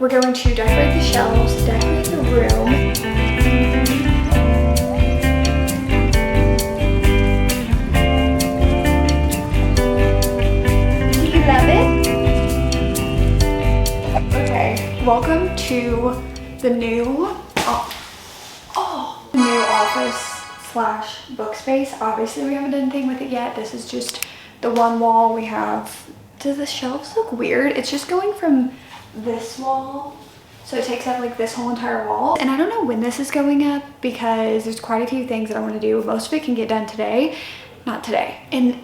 We're going to decorate the shelves, decorate the room. Do you love it? Okay, welcome to the new office slash book space. Obviously we haven't done anything with it yet. This is just the one wall we have. Do the shelves look weird? It's just going from this wall, so it takes up like this whole entire wall, and I don't know when this is going up because there's quite a few things that I want to do. Most of it can get done today, not today, and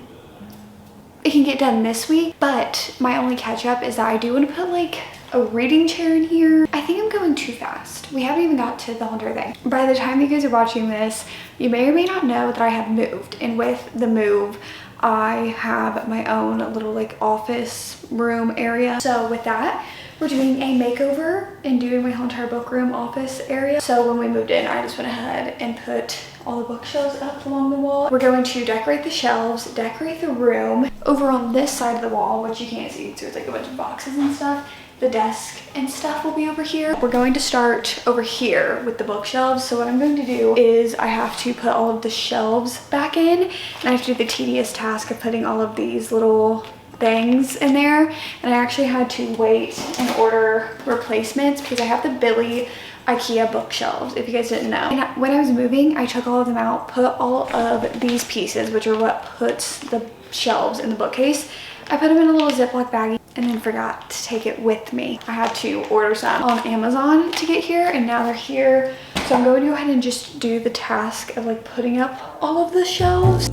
it can get done this week, but my only catch up is that I do want to put like a reading chair in here. I think I'm going too fast. We haven't even got to the whole entire thing. By the time you guys are watching this, you may or may not know that I have moved, and with the move I have my own little like office room area. So with that, we're doing a makeover and doing my whole entire book room office area. So when we moved in, I just went ahead and put all the bookshelves up along the wall. We're going to decorate the shelves, decorate the room. Over on this side of the wall, which you can't see, so it's like a bunch of boxes and stuff, the desk and stuff will be over here. We're going to start over here with the bookshelves. So what I'm going to do is I have to put all of the shelves back in, and I have to do the tedious task of putting all of these little things in there. And I actually had to wait and order replacements because I have the Billy IKEA bookshelves, if you guys didn't know. And when I was moving, I took all of them out, put all of these pieces, which are what puts the shelves in the bookcase, I put them in a little Ziploc baggie and then forgot to take it with me. I had to order some on Amazon to get here, and now they're here. So I'm going to go ahead and just do the task of like putting up all of the shelves.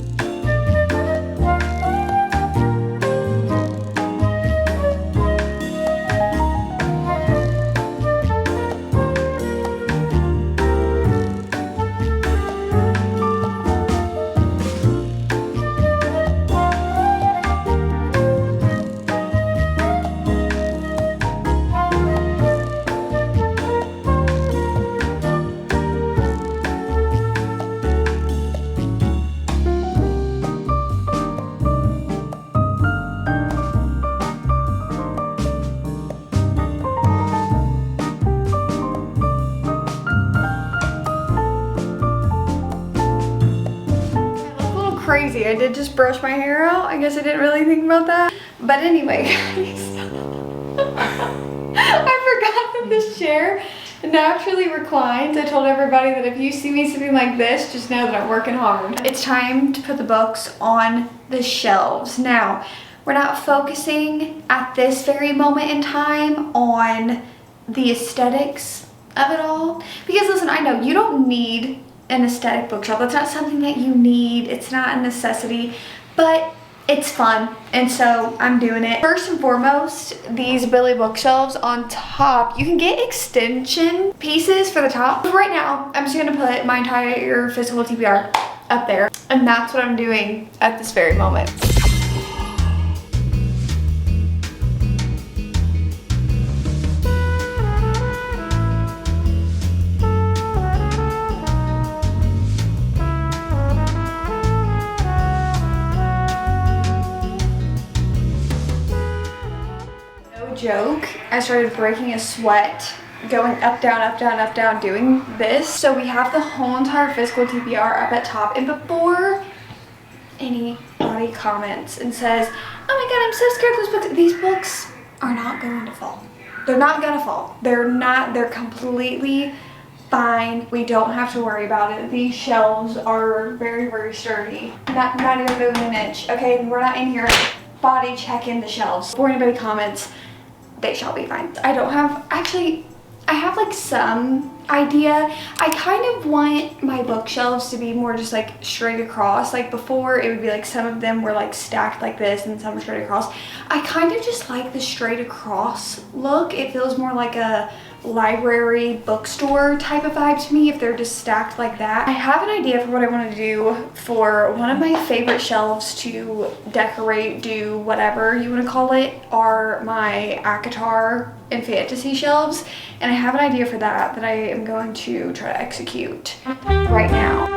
Crazy. I did just brush my hair out. I guess I didn't really think about that. But anyway, guys, I forgot that this chair naturally reclines. I told everybody that if you see me sitting like this, just know that I'm working hard. It's time to put the books on the shelves. Now, we're not focusing at this very moment in time on the aesthetics of it all. Because listen, I know you don't need an aesthetic bookshelf. That's not something that you need. It's not a necessity, but it's fun, and so I'm doing it. First and foremost, these Billy bookshelves on top, you can get extension pieces for the top. But right now, I'm just gonna put my entire physical TBR up there, and that's what I'm doing at this very moment. Joke, I started breaking a sweat going up, down, up, down, up, down, doing this. So we have the whole entire physical TBR up at top, and before anybody comments and says, oh my god, I'm so scared of those books, these books are not going to fall. They're not gonna fall. They're completely fine. We don't have to worry about it. These shelves are very, very sturdy. Not even moving an inch. Okay, we're not in here body checking the shelves. Before anybody comments, they shall be fine. I don't have, actually, I have like some idea. I kind of want my bookshelves to be more just like straight across. Like before, it would be like some of them were like stacked like this and some were straight across. I kind of just like the straight across look. It feels more like a library bookstore type of vibe to me if they're just stacked like that. I have an idea for what I want to do for one of my favorite shelves to decorate, do whatever you want to call it, are my ACOTAR and fantasy shelves, and I have an idea for that I am going to try to execute right now.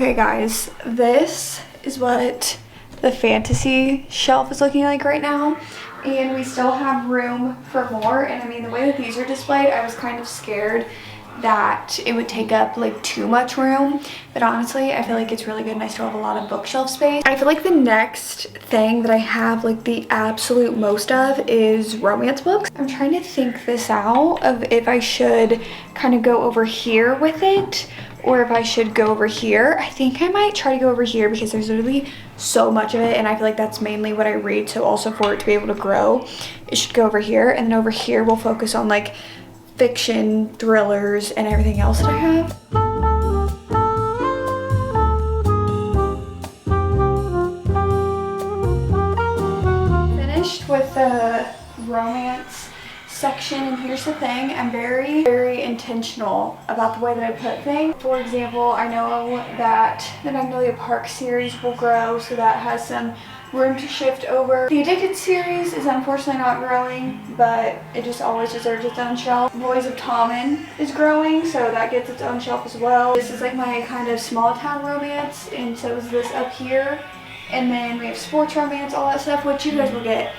Okay guys, this is what the fantasy shelf is looking like right now. And we still have room for more. And I mean, the way that these are displayed, I was kind of scared that it would take up like too much room, but honestly I feel like it's really good and I still have a lot of bookshelf space. I feel like the next thing that I have like the absolute most of is romance books. I'm trying to think this out of if I should kind of go over here with it or if I should go over here. I think I might try to go over here because there's literally so much of it and I feel like that's mainly what I read, so also for it to be able to grow it should go over here, and then over here we'll focus on like fiction, thrillers, and everything else that I have. Finished with the romance section, and here's the thing, I'm very intentional about the way that I put things. For example, I know that the Magnolia Park series will grow, so that has some room to shift over. The Addicted series is unfortunately not growing, but it just always deserves its own shelf. Boys of Tommen is growing, so that gets its own shelf as well. This is like my kind of small town romance, and so is this up here. And then we have sports romance, all that stuff, which you guys will get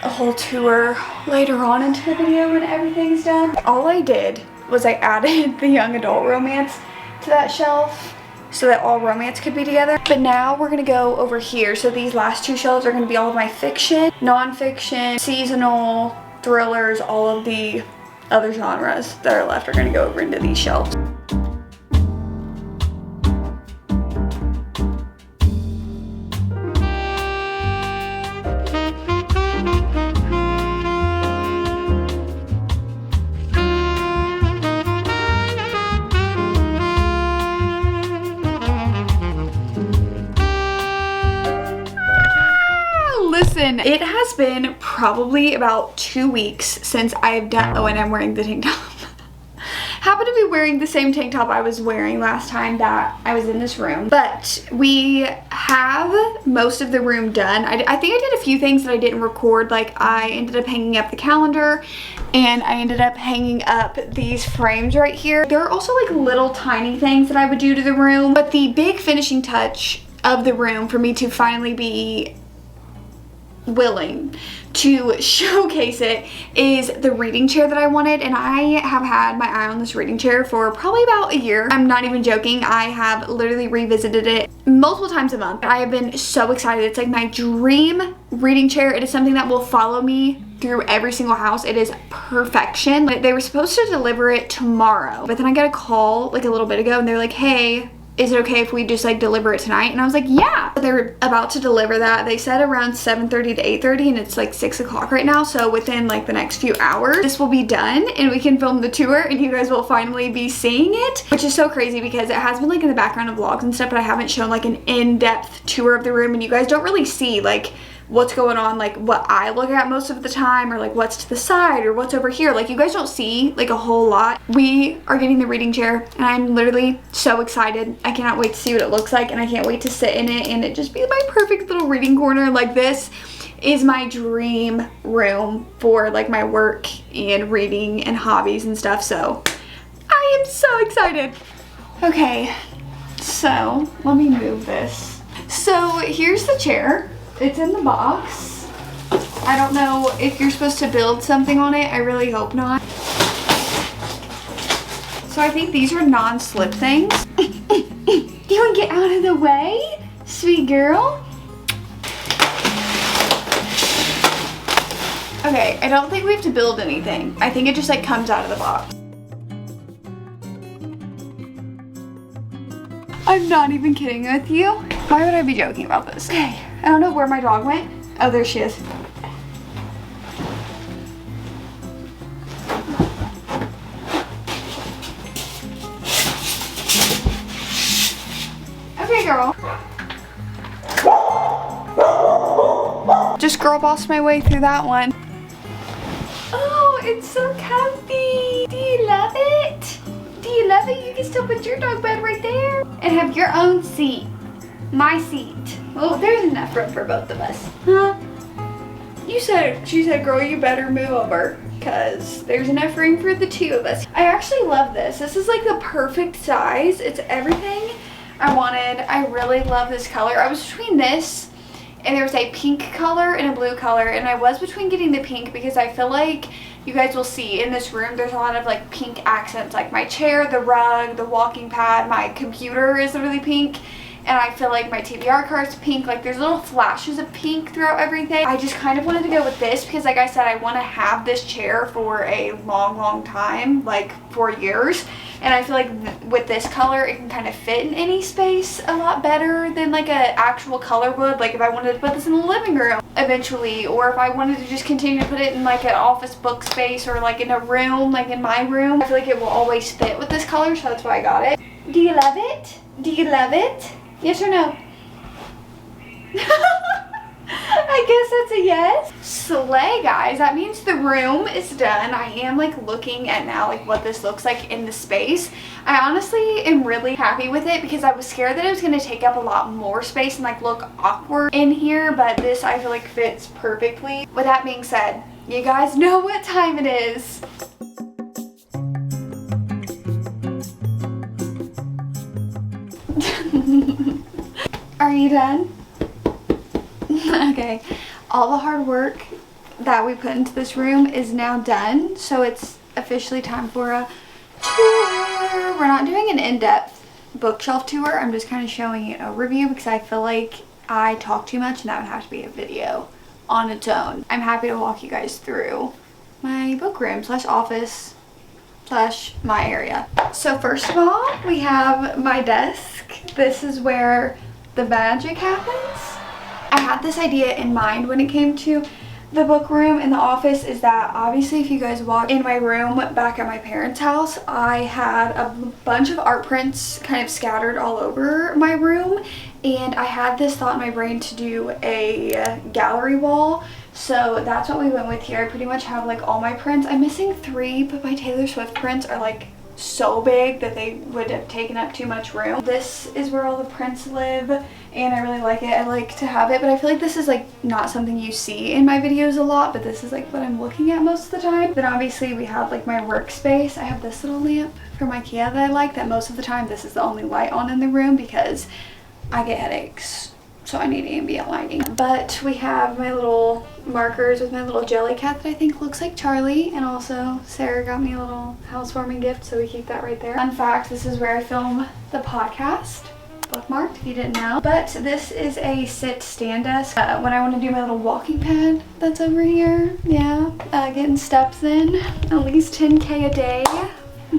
a whole tour later on into the video when everything's done. All I did was I added the young adult romance to that shelf so that all romance could be together. But now we're gonna go over here. So these last two shelves are gonna be all of my fiction, non-fiction, seasonal, thrillers, all of the other genres that are left are gonna go over into these shelves. Listen, it has been probably about 2 weeks since I've done, oh, and I'm wearing the tank top. Happen to be wearing the same tank top I was wearing last time that I was in this room. But we have most of the room done. I think I did a few things that I didn't record. Like I ended up hanging up the calendar and I ended up hanging up these frames right here. There are also like little tiny things that I would do to the room. But the big finishing touch of the room for me to finally be willing to showcase it is the reading chair that I wanted, and I have had my eye on this reading chair for probably about a year. I'm not even joking. I have literally revisited it multiple times a month. I have been so excited. It's like my dream reading chair. It is something that will follow me through every single house. It is perfection. They were supposed to deliver it tomorrow, but then I got a call like a little bit ago and they're like, hey, is it okay if we just like deliver it tonight? And I was like, yeah. They're about to deliver that. They said around 7:30 to 8:30 and it's like 6 o'clock right now. So within like the next few hours, this will be done and we can film the tour and you guys will finally be seeing it, which is so crazy because it has been like in the background of vlogs and stuff, but I haven't shown like an in-depth tour of the room and you guys don't really see like what's going on, like what I look at most of the time, or like what's to the side or what's over here. Like you guys don't see like a whole lot. We are getting the reading chair and I'm literally so excited. I cannot wait to see what it looks like and I can't wait to sit in it and it just be my perfect little reading corner. Like this is my dream room for like my work and reading and hobbies and stuff. So I am so excited. Okay, so let me move this. So here's the chair. It's in the box. I don't know if you're supposed to build something on it. I really hope not. So I think these are non-slip things. You want to get out of the way, sweet girl? Okay, I don't think we have to build anything. I think it just like comes out of the box. I'm not even kidding with you. Why would I be joking about this? Okay, I don't know where my dog went. Oh, there she is. Okay, girl. Just girl bossed my way through that one. Oh, it's so comfy. Do you love it? Do you love it? You can still put your dog bed right there and have your own seat. My seat. Well, there's enough room for both of us. Huh? She said, girl, you better move over because there's enough room for the two of us. I actually love this. This is like the perfect size. It's everything I really love this color. I was between this and there was a pink color and a blue color, and I was between getting the pink because I feel like you guys will see in this room there's a lot of like pink accents, like my chair, the rug, the walking pad, my computer is literally pink, and I feel like my TBR card is pink. Like there's little flashes of pink throughout everything. I just kind of wanted to go with this because like I said, I want to have this chair for a long time, like for years. And I feel like with this color, it can kind of fit in any space a lot better than like an actual color would. Like if I wanted to put this in the living room eventually, or if I wanted to just continue to put it in like an office book space or like in a room, like in my room, I feel like it will always fit with this color, so that's why I got it. Do you love it? Do you love it? Yes or no? I guess that's a yes. Slay, guys. That means the room is done. I am like looking at now like what this looks like in the space. I honestly am really happy with it because I was scared that it was going to take up a lot more space and like look awkward in here, but this I feel like fits perfectly. With that being said, you guys know what time it is. Are you done? Okay, all the hard work that we put into this room is now done, so it's officially time for a tour. We're not doing an in-depth bookshelf tour. I'm just kind of showing an overview because I feel like I talk too much and that would have to be a video on its own. I'm happy to walk you guys through my book room slash office slash my area. So first of all, we have my desk. This is where the magic happens. I had this idea in mind when it came to the book room in the office, is that obviously if you guys walk in my room back at my parents' house, I had a bunch of art prints kind of scattered all over my room, and I had this thought in my brain to do a gallery wall. So that's what we went with here. I pretty much have like all my prints. I'm missing 3, but my Taylor Swift prints are like so big that they would have taken up too much room. This is where all the prints live, and I really like it. I like to have it, but I feel like this is like not something you see in my videos a lot, but this is like what I'm looking at most of the time. Then obviously we have like my workspace. I have this little lamp from IKEA that I like, that most of the time this is the only light on in the room because I get headaches, so I need ambient lighting. But we have my little markers with my little jelly cat that I think looks like Charlie, and also Sarah got me a little housewarming gift, so we keep that right there. Fun fact, this is where I film the podcast, bookmarked if you didn't know. But this is a sit stand desk when I want to do my little walking pad that's over here. Yeah, getting steps in, at least 10K a day.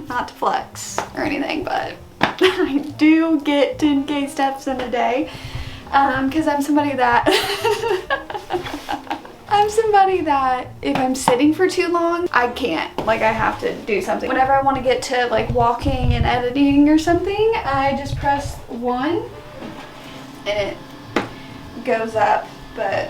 Not to flex or anything, but I do get 10K steps in a day. Because I'm somebody that if I'm sitting for too long, I can't. Like, I have to do something. Whenever I want to get to like walking and editing or something, I just press 1 and it goes up, but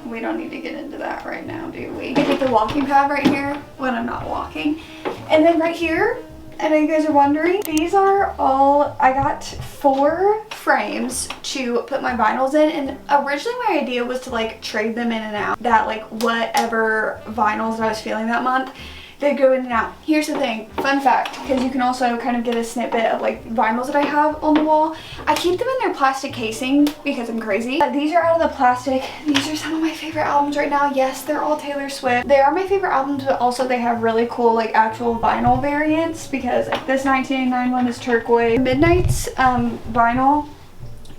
we don't need to get into that right now, do we? I get the walking pad right here when I'm not walking. And then right here, I know you guys are wondering, these are all, I got 4 frames to put my vinyls in, and originally my idea was to like trade them in and out, that like whatever vinyls I was feeling that month, they go in and out. Here's the thing, fun fact, because you can also kind of get a snippet of like vinyls that I have on the wall. I keep them in their plastic casing because I'm crazy. These are out of the plastic. These are some of my favorite albums right now. Yes, they're all Taylor Swift. They are my favorite albums, but also they have really cool like actual vinyl variants, because like this 1989 one is turquoise. Midnight's vinyl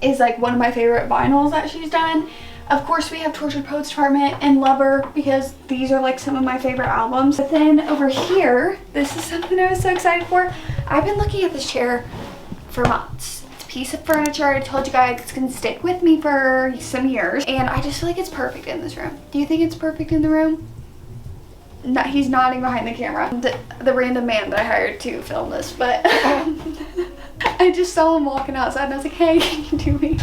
is like one of my favorite vinyls that she's done. Of course, we have Tortured Poets Department and Lover, because these are like some of my favorite albums. But then over here, this is something I was so excited for. I've been looking at this chair for months. It's a piece of furniture. I told you guys it's gonna stick with me for some years, and I just feel like it's perfect in this room. Do you think it's perfect in the room? No, he's nodding behind the camera. The random man that I hired to film this, but I just saw him walking outside and I was like, hey, can you do me?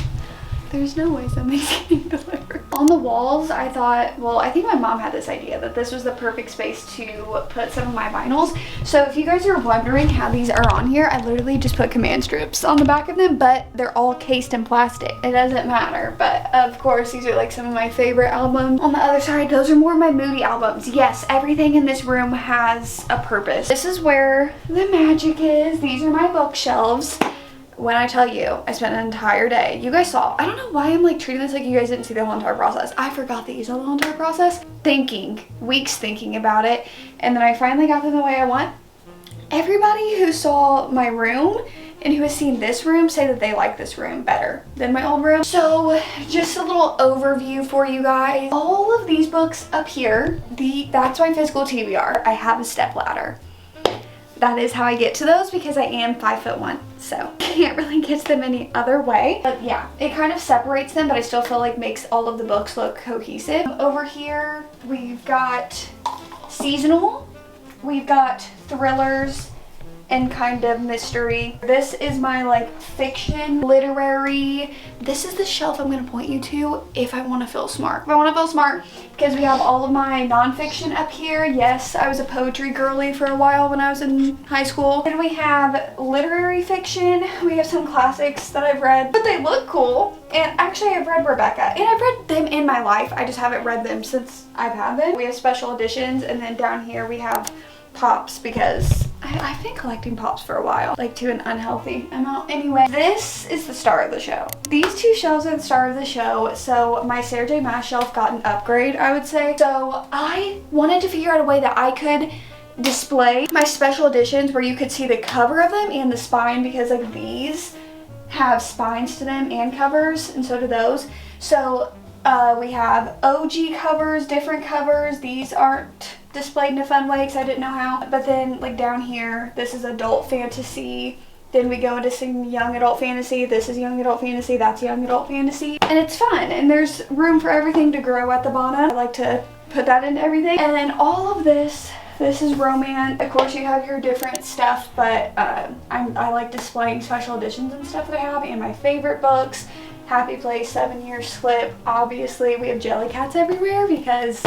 There's no way something's getting delivered. On the walls, I thought, well, I think my mom had this idea that this was the perfect space to put some of my vinyls. So if you guys are wondering how these are on here, I literally just put command strips on the back of them, but they're all cased in plastic. It doesn't matter, but of course, these are like some of my favorite albums. On the other side, those are more of my moody albums. Yes, everything in this room has a purpose. This is where the magic is. These are my bookshelves. when I tell you, I spent an entire day. You guys saw. I don't know why I'm like treating this like you guys didn't see the whole entire process. I forgot that you saw the whole entire process. Weeks thinking about it. And then I finally got them the way I want. Everybody who saw my room and who has seen this room say that they like this room better than my old room. So just a little overview for you guys. All of these books up here, that's my physical TBR. I have a step ladder. That is how I get to those because I am 5'1", so can't really get to them any other way. But yeah, it kind of separates them, but I still feel like makes all of the books look cohesive. Over here, we've got seasonal, we've got thrillers, and kind of mystery. This is my like fiction, literary. This is the shelf I'm gonna point you to if I wanna feel smart. If I wanna feel smart, because we have all of my nonfiction up here. Yes, I was a poetry girly for a while when I was in high school. Then we have literary fiction. We have some classics that I've read, but they look cool. And actually I've read Rebecca, and I've read them in my life. I just haven't read them since I've had them. We have special editions, and then down here we have pops because I've been collecting pops for a while, like to an unhealthy amount. Anyway, this is the star of the show. These two shelves are the star of the show. So my Sarah J Maas shelf got an upgrade, I would say. So I wanted to figure out a way that I could display my special editions where you could see the cover of them and the spine, because like these have spines to them and covers, and so do those. So we have OG covers, different covers. These aren't displayed in a fun way because I didn't know how. But then like down here, this is adult fantasy. Then we go into some young adult fantasy. This is young adult fantasy, that's young adult fantasy. And it's fun, and there's room for everything to grow at the bottom. I like to put that into everything. And then all of this is romance. Of course you have your different stuff, but I like displaying special editions and stuff that I have, and my favorite books. Happy Place, 7 Year Slip. Obviously we have jelly cats everywhere because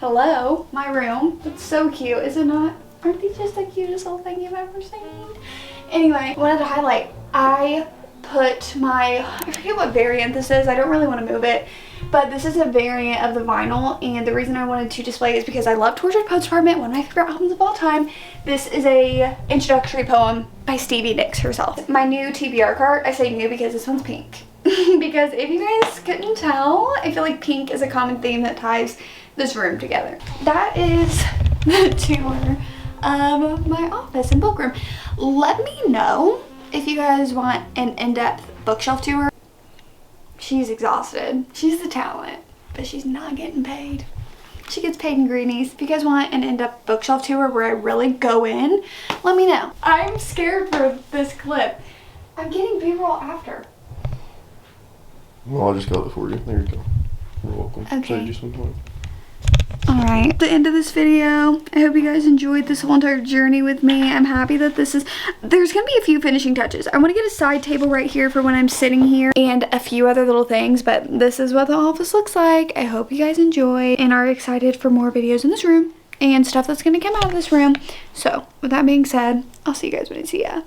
hello, my room. It's so cute, is it not? Aren't these just the cutest little thing you've ever seen? Anyway, I wanted to highlight, I put my, I forget what variant this is. I don't really want to move it, but this is a variant of the vinyl, and the reason I wanted to display it is because I love Tortured Poets Department, one of my favorite albums of all time. This is a introductory poem by Stevie Nicks herself. My new TBR cart, I say new because this one's pink. Because if you guys couldn't tell, I feel like pink is a common theme that ties this room together. That is the tour of my office and book room. Let me know if you guys want an in-depth bookshelf tour. She's exhausted. She's the talent, but she's not getting paid. She gets paid in greenies. If you guys want an in-depth bookshelf tour where I really go in, let me know. I'm scared for this clip. I'm getting B-roll after. Well, I'll just got it for you. There you go. You're welcome. Okay. Saved you some time. Alright, the end of this video. I hope you guys enjoyed this whole entire journey with me. I'm happy that this is, there's gonna be a few finishing touches. I want to get a side table right here for when I'm sitting here and a few other little things, but this is what the office looks like. I hope you guys enjoy and are excited for more videos in this room and stuff that's gonna come out of this room. So with that being said, I'll see you guys when I see ya.